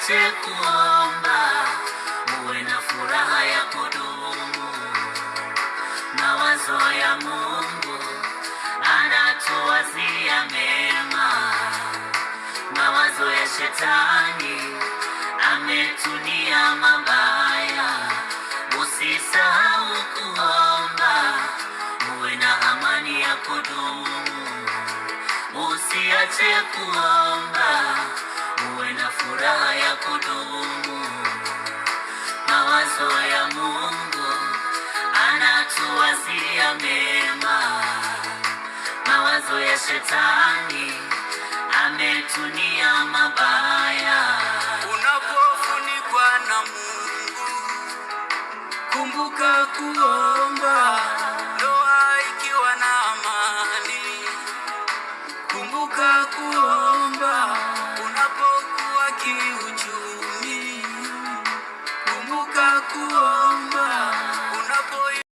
Usiache kuomba, uwe na furaha ya kudumu. Mawazo ya Mungu anatuwazia mema, mawazo ya shetani ametunia mabaya. Usisahau kuomba, uwe na amani ya kudumu. Usiache kuomba, uwe na furaha ya kudumu. Mawazo ya Mungu anatuwazia mema, mawazo ya shetani ametunia mabaya. Unapofunikwa na Mungu, kumbuka kuomba.